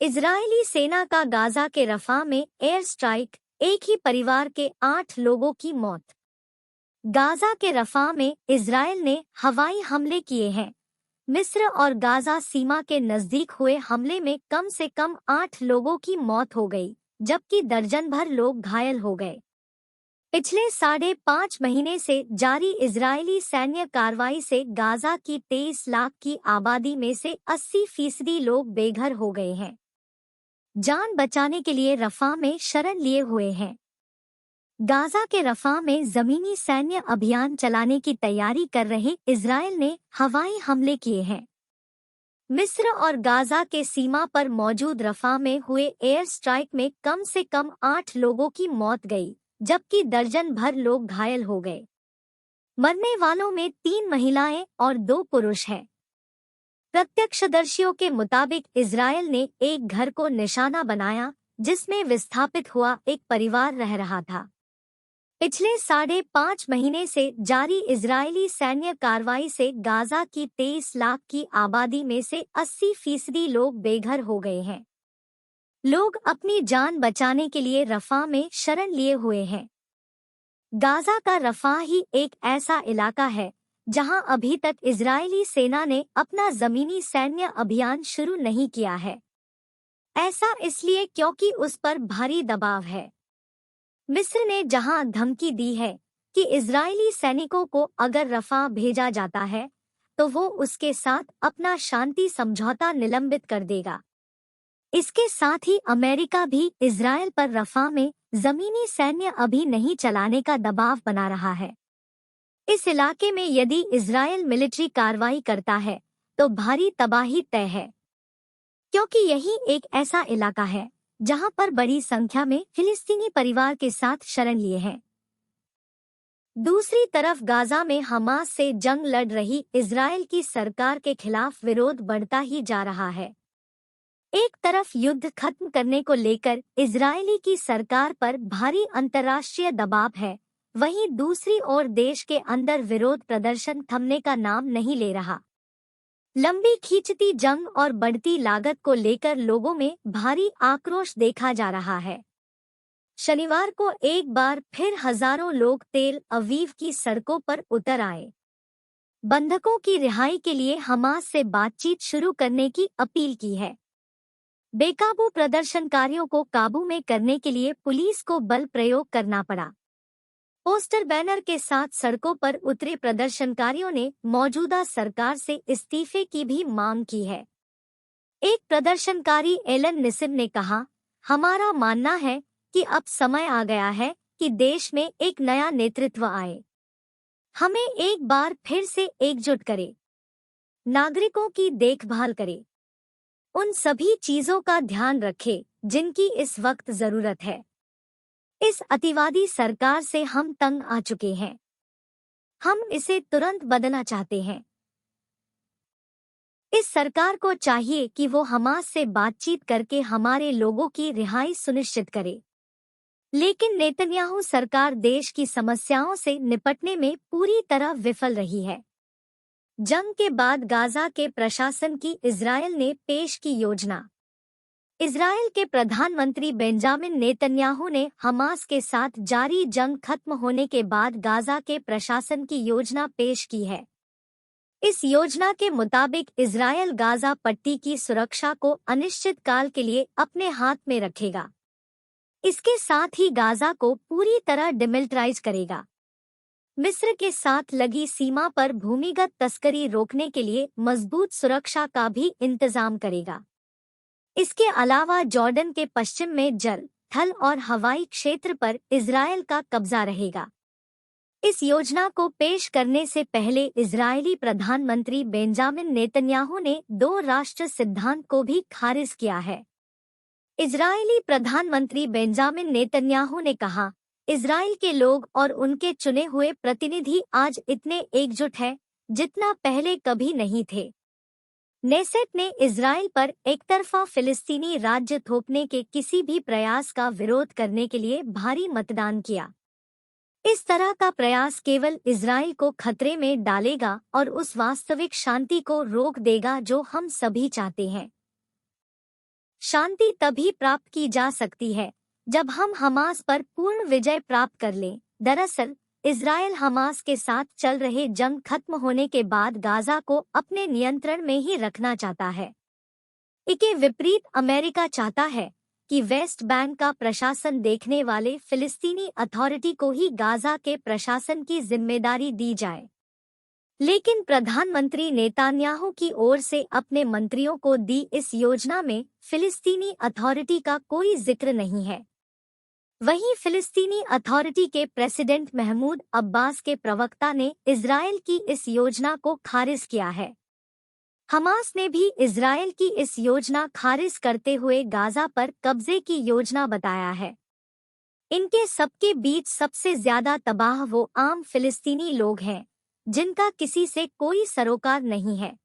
Israeli सेना का Gaza के रफा में एयर स्ट्राइक, एक ही परिवार के 8 लोगों की मौत। गाजा के रफा में इजरायल ने हवाई हमले किए हैं। मिस्र और गाजा सीमा के नजदीक हुए हमले में कम से कम 8 लोगों की मौत हो गई, जबकि दर्जन भर लोग घायल हो गए। पिछले 5.5 महीने से जारी इजरायली सैन्य कार्रवाई से गाजा की 23 लाख की आबादी में से 80% लोग बेघर हो गए हैं। जान बचाने के लिए रफा में शरण लिए हुए हैं। गाजा के रफा में जमीनी सैन्य अभियान चलाने की तैयारी कर रहे इजरायल ने हवाई हमले किए हैं। मिस्र और गाजा के सीमा पर मौजूद रफा में हुए एयर स्ट्राइक में कम से कम 8 लोगों की मौत गई, जबकि दर्जन भर लोग घायल हो गए। मरने वालों में 3 महिलाएं और 2 पुरुष हैं। प्रत्यक्षदर्शियों के मुताबिक इजरायल ने एक घर को निशाना बनाया जिसमें विस्थापित हुआ एक परिवार रह रहा था। पिछले 5.5 महीने से जारी इजरायली सैन्य कार्रवाई से गाजा की 23 लाख की आबादी में से 80% लोग बेघर हो गए हैं। लोग अपनी जान बचाने के लिए रफा में शरण लिए हुए हैं। गाजा का रफा ही एक ऐसा इलाका है जहां अभी तक इजरायली सेना ने अपना जमीनी सैन्य अभियान शुरू नहीं किया है। ऐसा इसलिए क्योंकि उस पर भारी दबाव है। मिस्र ने जहां धमकी दी है कि इजरायली सैनिकों को अगर रफा भेजा जाता है तो वो उसके साथ अपना शांति समझौता निलंबित कर देगा। इसके साथ ही अमेरिका भी इजरायल पर रफा में जमीनी सैन्य अभी नहीं चलाने का दबाव बना रहा है। इस इलाके में यदि इजरायल मिलिट्री कार्रवाई करता है तो भारी तबाही तय है, क्योंकि यही एक ऐसा इलाका है जहां पर बड़ी संख्या में फिलिस्तीनी परिवार के साथ शरण लिए हैं। दूसरी तरफ गाजा में हमास से जंग लड़ रही इजरायल की सरकार के खिलाफ विरोध बढ़ता ही जा रहा है। एक तरफ युद्ध खत्म करने को लेकर इजरायली की सरकार पर भारी अंतर्राष्ट्रीय दबाव है, वहीं दूसरी ओर देश के अंदर विरोध प्रदर्शन थमने का नाम नहीं ले रहा। लंबी खींचती जंग और बढ़ती लागत को लेकर लोगों में भारी आक्रोश देखा जा रहा है। शनिवार को एक बार फिर हजारों लोग तेल अवीव की सड़कों पर उतर आए। बंधकों की रिहाई के लिए हमास से बातचीत शुरू करने की अपील की है। बेकाबू प्रदर्शनकारियों को काबू में करने के लिए पुलिस को बल प्रयोग करना पड़ा। पोस्टर बैनर के साथ सड़कों पर उतरे प्रदर्शनकारियों ने मौजूदा सरकार से इस्तीफे की भी मांग की है। एक प्रदर्शनकारी एलन निसिम ने कहा, हमारा मानना है कि अब समय आ गया है कि देश में एक नया नेतृत्व आए। हमें एक बार फिर से एकजुट करे, नागरिकों की देखभाल करे, उन सभी चीजों का ध्यान रखे जिनकी इस वक्त जरूरत है। इस अतिवादी सरकार से हम तंग आ चुके हैं। हम इसे तुरंत बदलना चाहते हैं। इस सरकार को चाहिए कि वो हमास से बातचीत करके हमारे लोगों की रिहाई सुनिश्चित करे। लेकिन नेतन्याहू सरकार देश की समस्याओं से निपटने में पूरी तरह विफल रही है। जंग के बाद गाजा के प्रशासन की इजरायल ने पेश की योजना। इजरायल के प्रधानमंत्री बेंजामिन नेतन्याहू ने हमास के साथ जारी जंग खत्म होने के बाद गाजा के प्रशासन की योजना पेश की है। इस योजना के मुताबिक इजरायल गाजा पट्टी की सुरक्षा को अनिश्चित काल के लिए अपने हाथ में रखेगा। इसके साथ ही गाजा को पूरी तरह डिमिलिटराइज करेगा। मिस्र के साथ लगी सीमा पर भूमिगत तस्करी रोकने के लिए मजबूत सुरक्षा का भी इंतजाम करेगा। इसके अलावा जॉर्डन के पश्चिम में जल, थल और हवाई क्षेत्र पर इजरायल का कब्जा रहेगा। इस योजना को पेश करने से पहले इजरायली प्रधानमंत्री बेंजामिन नेतन्याहू ने 2 राष्ट्र सिद्धांत को भी खारिज किया है। इजरायली प्रधानमंत्री बेंजामिन नेतन्याहू ने कहा, इजरायल के लोग और उनके चुने हुए प्रतिनिधि आज इतने एकजुट हैं जितना पहले कभी नहीं थे। नेसेट ने इजरायल पर एकतरफा फिलिस्तीनी राज्य थोपने के किसी भी प्रयास का विरोध करने के लिए भारी मतदान किया। इस तरह का प्रयास केवल इजरायल को खतरे में डालेगा और उस वास्तविक शांति को रोक देगा जो हम सभी चाहते हैं। शांति तभी प्राप्त की जा सकती है जब हम हमास पर पूर्ण विजय प्राप्त कर लें। दरअसल इजरायल हमास के साथ चल रहे जंग खत्म होने के बाद गाजा को अपने नियंत्रण में ही रखना चाहता है। इसके विपरीत अमेरिका चाहता है कि वेस्ट बैंक का प्रशासन देखने वाले फिलिस्तीनी अथॉरिटी को ही गाजा के प्रशासन की जिम्मेदारी दी जाए। लेकिन प्रधानमंत्री नेतान्याहू की ओर से अपने मंत्रियों को दी इस योजना में फिलिस्तीनी अथॉरिटी का कोई जिक्र नहीं है। वहीं फिलिस्तीनी अथॉरिटी के प्रेसिडेंट महमूद अब्बास के प्रवक्ता ने इजरायल की इस योजना को खारिज किया है। हमास ने भी इजरायल की इस योजना खारिज करते हुए गाजा पर कब्जे की योजना बताया है। इनके सबके बीच सबसे ज्यादा तबाह वो आम फिलिस्तीनी लोग हैं जिनका किसी से कोई सरोकार नहीं है।